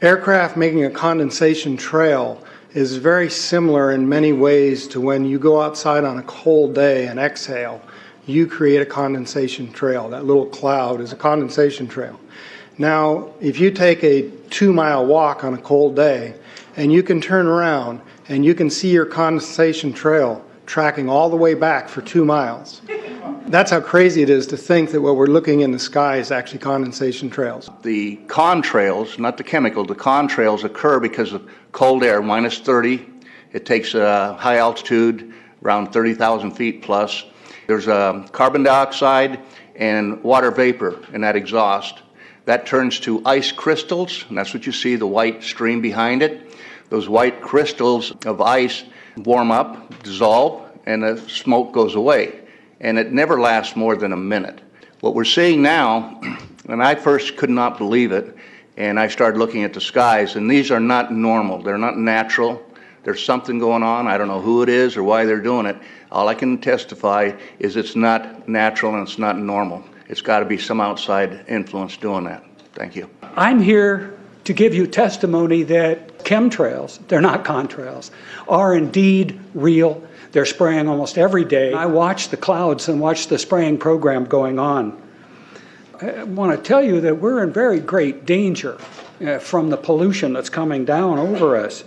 Aircraft making a condensation trail is very similar in many ways to when you go outside on a cold day and exhale. You create a condensation trail. That little cloud is a condensation trail. Now, if you take a 2-mile walk on a cold day and you can turn around and you can see your condensation trail tracking all the way back for 2 miles. That's how crazy it is to think that what we're looking in the sky is actually condensation trails. The contrails, not the chemical, the contrails occur because of cold air, minus 30. It takes a high altitude, around 30,000 feet plus. There's carbon dioxide and water vapor in that exhaust. That turns to ice crystals, and that's what you see, the white stream behind it. Those white crystals of ice warm up, dissolve, and the smoke goes away. And it never lasts more than a minute. What we're seeing now, and I first could not believe it, and I started looking at the skies, and these are not normal, they're not natural. There's something going on, I don't know who it is or why they're doing it. All I can testify is it's not natural and it's not normal. It's got to be some outside influence doing that. Thank you. I'm here to give you testimony that chemtrails, they're not contrails, are indeed real. They're spraying almost every day. I watch the clouds and watch the spraying program going on. I want to tell you that we're in very great danger from the pollution that's coming down over us.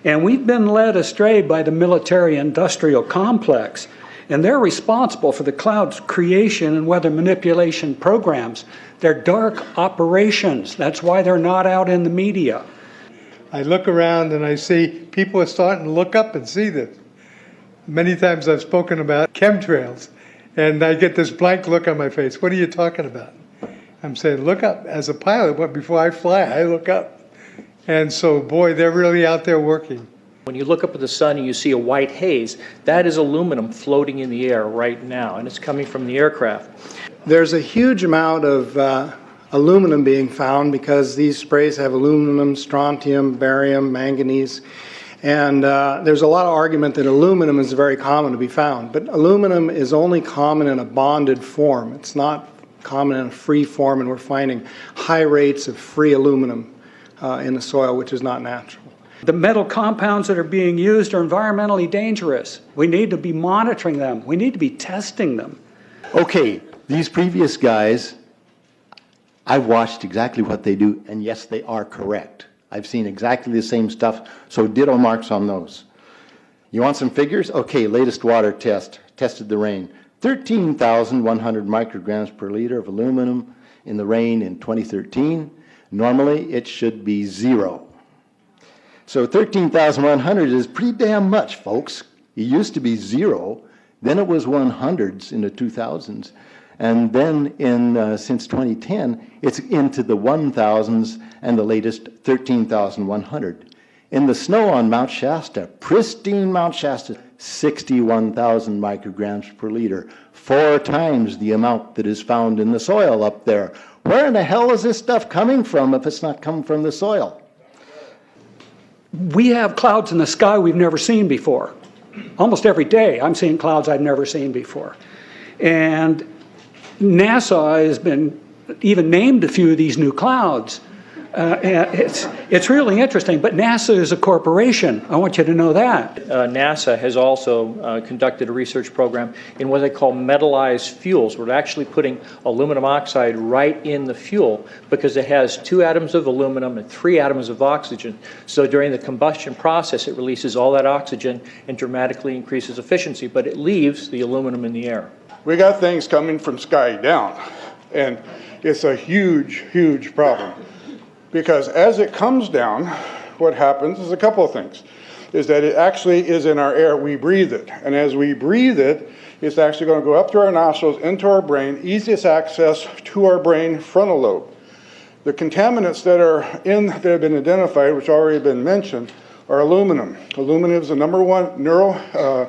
And we've been led astray by the military-industrial complex, and they're responsible for the cloud's creation and weather manipulation programs. They're dark operations. That's why they're not out in the media. I look around and I see people are starting to look up and see this. Many times I've spoken about chemtrails, and I get this blank look on my face. What are you talking about? I'm saying, look up. As a pilot, before I fly, I look up. And so, boy, they're really out there working. When you look up at the sun and you see a white haze, that is aluminum floating in the air right now, and it's coming from the aircraft. There's a huge amount of aluminum being found because these sprays have aluminum, strontium, barium, manganese. And there's a lot of argument that aluminum is very common to be found, but aluminum is only common in a bonded form. It's not common in a free form, and we're finding high rates of free aluminum in the soil, which is not natural. The metal compounds that are being used are environmentally dangerous. We need to be monitoring them. We need to be testing them. Okay, these previous guys, I've watched exactly what they do, and yes, they are correct. I've seen exactly the same stuff, so ditto marks on those. You want some figures? Okay, latest water test, tested the rain. 13,100 micrograms per liter of aluminum in the rain in 2013. Normally, it should be 0. So 13,100 is pretty damn much, folks. It used to be 0, then it was 100s in the 2000s, and then since 2010, it's into the 1,000s and the latest 13,100. In the snow on Mount Shasta, pristine Mount Shasta, 61,000 micrograms per liter, 4 times the amount that is found in the soil up there. Where in the hell is this stuff coming from if it's not coming from the soil? We have clouds in the sky we've never seen before. Almost every day I'm seeing clouds I've never seen before. And NASA has been even named a few of these new clouds. It's really interesting, but NASA is a corporation. I want you to know that. NASA has also conducted a research program in what they call metallized fuels. We're actually putting aluminum oxide right in the fuel because it has 2 atoms of aluminum and 3 atoms of oxygen. So during the combustion process, it releases all that oxygen and dramatically increases efficiency, but it leaves the aluminum in the air. We got things coming from sky down, and it's a huge, huge problem. Because as it comes down, what happens is a couple of things. Is that it actually is in our air, we breathe it. And as we breathe it, it's actually going to go up to our nostrils, into our brain, easiest access to our brain frontal lobe. The contaminants that have been identified, which already been mentioned, are aluminum. Aluminum is the #1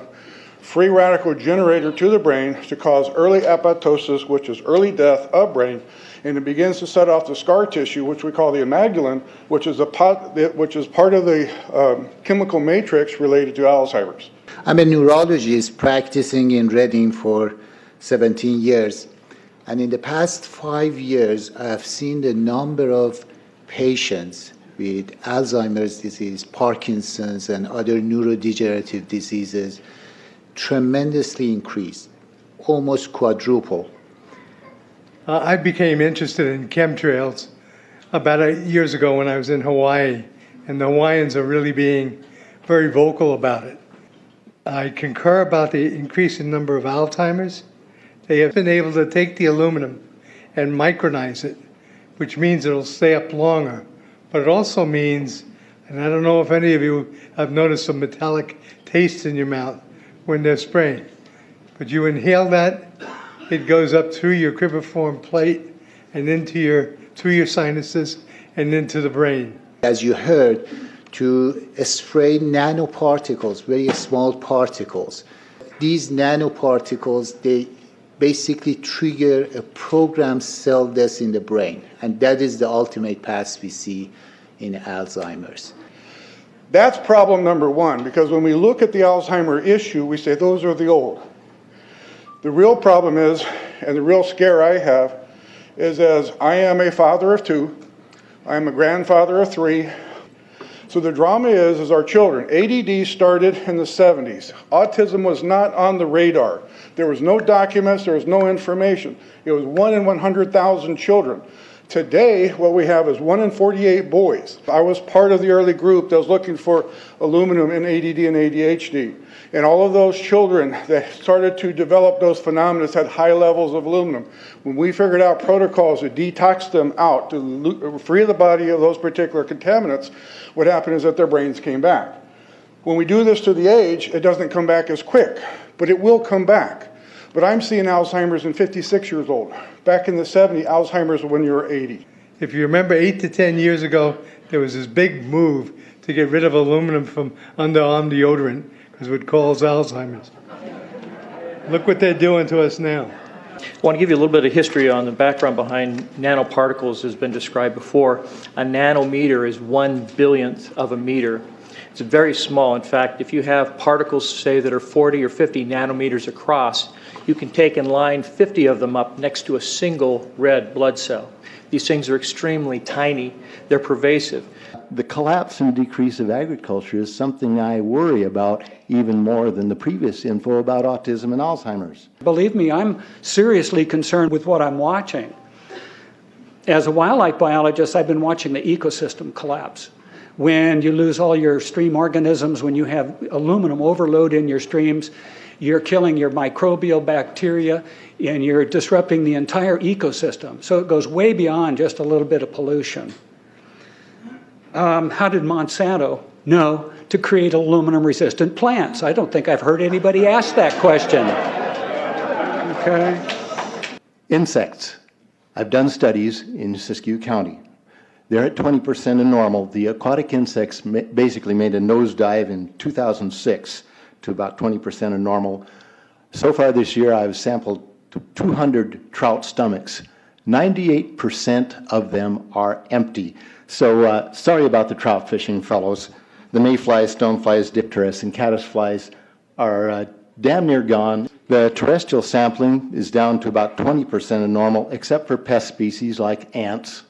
free radical generator to the brain to cause early apoptosis, which is early death of brain, and it begins to set off the scar tissue, which we call the amygdalin, which is part of the chemical matrix related to Alzheimer's. I'm a neurologist practicing in Reading for 17 years, and in the past 5 years, I have seen the number of patients with Alzheimer's disease, Parkinson's, and other neurodegenerative diseases tremendously increased, almost quadruple. I became interested in chemtrails about 8 years ago when I was in Hawaii, and the Hawaiians are really being very vocal about it. I concur about the increasing number of Alzheimer's. They have been able to take the aluminum and micronize it, which means it'll stay up longer. But it also means, and I don't know if any of you have noticed some metallic taste in your mouth when they're spraying, but you inhale that, it goes up through your cribriform plate and through your sinuses and into the brain. As you heard, to spray nanoparticles, very small particles. These nanoparticles, they basically trigger a programmed cell death in the brain, and that is the ultimate path we see in Alzheimer's. That's problem number one, because when we look at the Alzheimer issue, we say those are the old. The real problem is, and the real scare I have, is as I am a father of 2, I am a grandfather of 3. So the drama is our children. ADD started in the 70s. Autism was not on the radar. There was no documents, there was no information. It was 1 in 100,000 children. Today, what we have is 1 in 48 boys. I was part of the early group that was looking for aluminum in ADD and ADHD. And all of those children that started to develop those phenomena had high levels of aluminum. When we figured out protocols to detox them out, to free the body of those particular contaminants, what happened is that their brains came back. When we do this to the age, it doesn't come back as quick, but it will come back. But I'm seeing Alzheimer's in 56 years old. Back in the 70s, Alzheimer's when you were 80. If you remember 8 to 10 years ago, there was this big move to get rid of aluminum from underarm deodorant because it would cause Alzheimer's. Look what they're doing to us now. I want to give you a little bit of history on the background behind nanoparticles has been described before. A nanometer is 1/1000th of a meter. It's very small. In fact, if you have particles, say, that are 40 or 50 nanometers across, you can take and line 50 of them up next to a single red blood cell. These things are extremely tiny. They're pervasive. The collapse and decrease of agriculture is something I worry about even more than the previous info about autism and Alzheimer's. Believe me, I'm seriously concerned with what I'm watching. As a wildlife biologist, I've been watching the ecosystem collapse. When you lose all your stream organisms, when you have aluminum overload in your streams, you're killing your microbial bacteria and you're disrupting the entire ecosystem. So it goes way beyond just a little bit of pollution. How did Monsanto know to create aluminum-resistant plants? I don't think I've heard anybody ask that question. Okay. Insects. I've done studies in Siskiyou County. They're at 20% of normal. The aquatic insects basically made a nosedive in 2006 to about 20% of normal. So far this year, I've sampled 200 trout stomachs. 98% of them are empty. So sorry about the trout fishing, fellows. The mayflies, stoneflies, dipterus, and caddisflies are damn near gone. The terrestrial sampling is down to about 20% of normal, except for pest species like ants.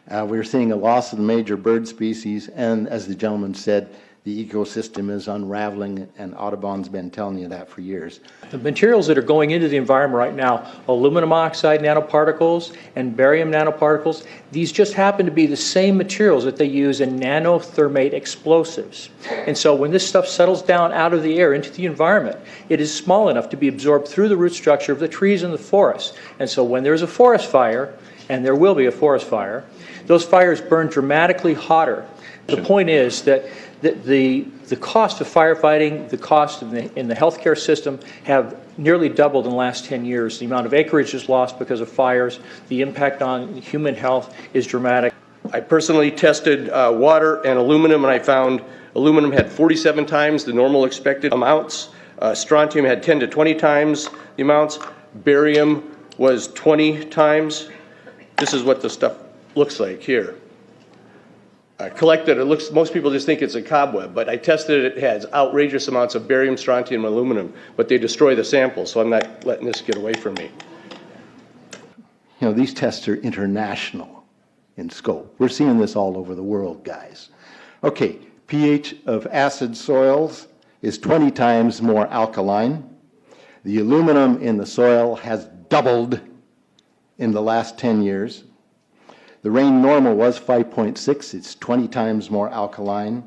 We're seeing a loss of the major bird species, and as the gentleman said, the ecosystem is unraveling, and Audubon's been telling you that for years. The materials that are going into the environment right now, aluminum oxide nanoparticles and barium nanoparticles, these just happen to be the same materials that they use in nanothermate explosives. And so when this stuff settles down out of the air into the environment, it is small enough to be absorbed through the root structure of the trees in the forest. And so when there's a forest fire, and there will be a forest fire, those fires burn dramatically hotter. The point is that the cost of firefighting, the cost in the healthcare system have nearly doubled in the last 10 years. The amount of acreage is lost because of fires. The impact on human health is dramatic. I personally tested water and aluminum, and I found aluminum had 47 times the normal expected amounts. Strontium had 10 to 20 times the amounts. Barium was 20 times. This is what the stuff looks like here. Collected, most people just think it's a cobweb, but I tested it. It has outrageous amounts of barium, strontium, and aluminum, but they destroy the sample, so I'm not letting this get away from me. You know, these tests are international. in scope. We're seeing this all over the world, guys. Okay, pH of acid soils is 20 times more alkaline. The aluminum in the soil has doubled in the last 10 years. The rain normal was 5.6. It's 20 times more alkaline.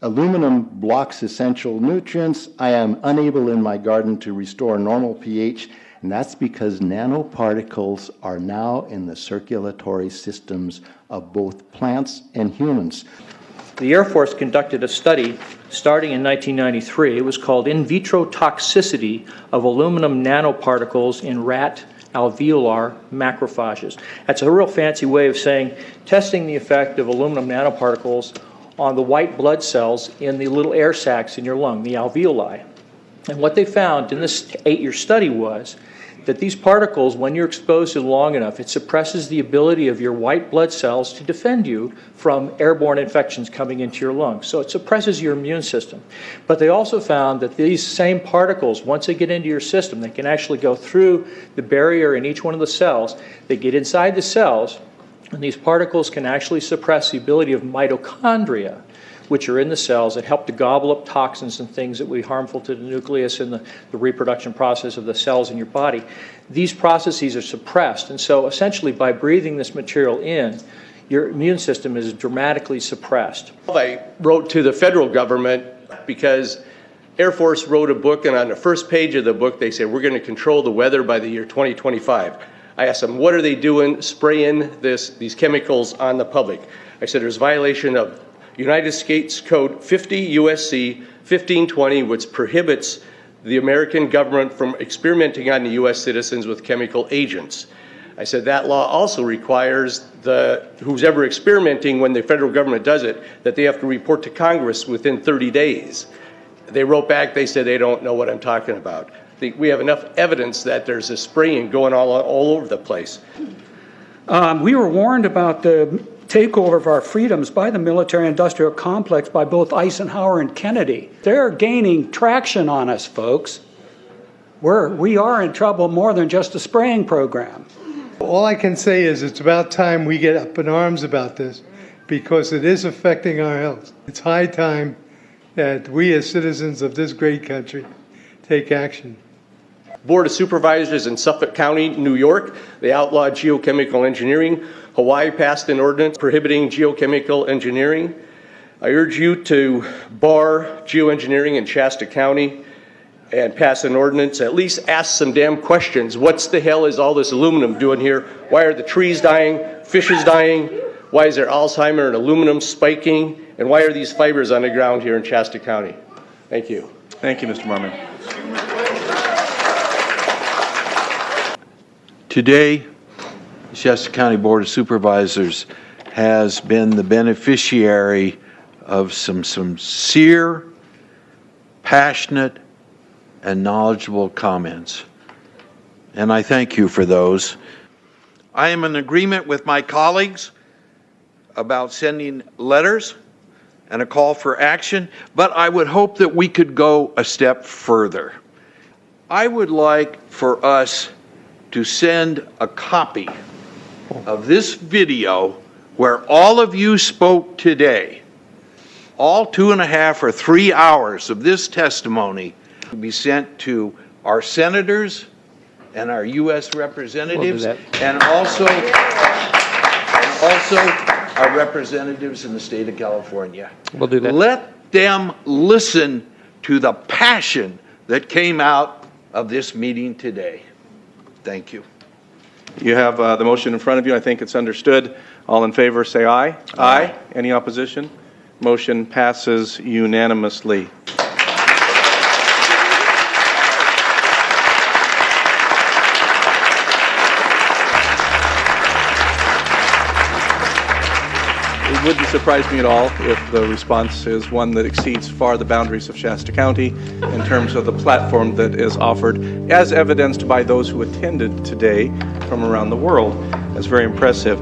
Aluminum blocks essential nutrients. I am unable in my garden to restore normal pH, and that's because nanoparticles are now in the circulatory systems of both plants and humans. The Air Force conducted a study starting in 1993. It was called In Vitro Toxicity of Aluminum Nanoparticles in Rat Alveolar Macrophages. That's a real fancy way of saying testing the effect of aluminum nanoparticles on the white blood cells in the little air sacs in your lung, the alveoli. And what they found in this 8-year study was that these particles, when you're exposed to them long enough, it suppresses the ability of your white blood cells to defend you from airborne infections coming into your lungs. So it suppresses your immune system. But they also found that these same particles, once they get into your system, they can actually go through the barrier in each one of the cells. They get inside the cells, and these particles can actually suppress the ability of mitochondria, which are in the cells that help to gobble up toxins and things that would be harmful to the nucleus and the reproduction process of the cells in your body. These processes are suppressed, and so essentially by breathing this material in, your immune system is dramatically suppressed. I wrote to the federal government because Air Force wrote a book, and on the first page of the book they said, we're going to control the weather by the year 2025. I asked them, what are they doing spraying these chemicals on the public? I said, there's violation of United States Code 50 USC 1520, which prohibits the American government from experimenting on the U.S. citizens with chemical agents. I said that law also requires who's ever experimenting, when the federal government does it, that they have to report to Congress within 30 days. They wrote back, they said they don't know what I'm talking about. We have enough evidence that there's this spraying going all over the place. We were warned about the takeover of our freedoms by the military-industrial complex by both Eisenhower and Kennedy. They're gaining traction on us, folks. We are in trouble more than just a spraying program. All I can say is it's about time we get up in arms about this, because it is affecting our health. It's high time that we as citizens of this great country take action. Board of Supervisors in Suffolk County, New York, they outlawed geochemical engineering. Hawaii passed an ordinance prohibiting geochemical engineering. I urge you to bar geoengineering in Shasta County and pass an ordinance. At least ask some damn questions. What the hell is all this aluminum doing here? Why are the trees dying, fishes dying? Why is there Alzheimer and aluminum spiking? And why are these fibers on the ground here in Shasta County? Thank you. Thank you, Mr. Mormon. Today, the Shasta County Board of Supervisors has been the beneficiary of some sincere, passionate, and knowledgeable comments. And I thank you for those. I am in agreement with my colleagues about sending letters and a call for action, but I would hope that we could go a step further. I would like for us to send a copy of this video where all of you spoke today, all 2.5 or 3 hours of this testimony, to be sent to our senators and our U.S. representatives, and also our representatives in the state of California. We'll do that. Let them listen to the passion that came out of this meeting today. Thank you. You have the motion in front of you. I think it's understood. All in favor, say aye. Aye. Any opposition? Motion passes unanimously. It wouldn't surprise me at all if the response is one that exceeds far the boundaries of Shasta County in terms of the platform that is offered, as evidenced by those who attended today from around the world. That's very impressive.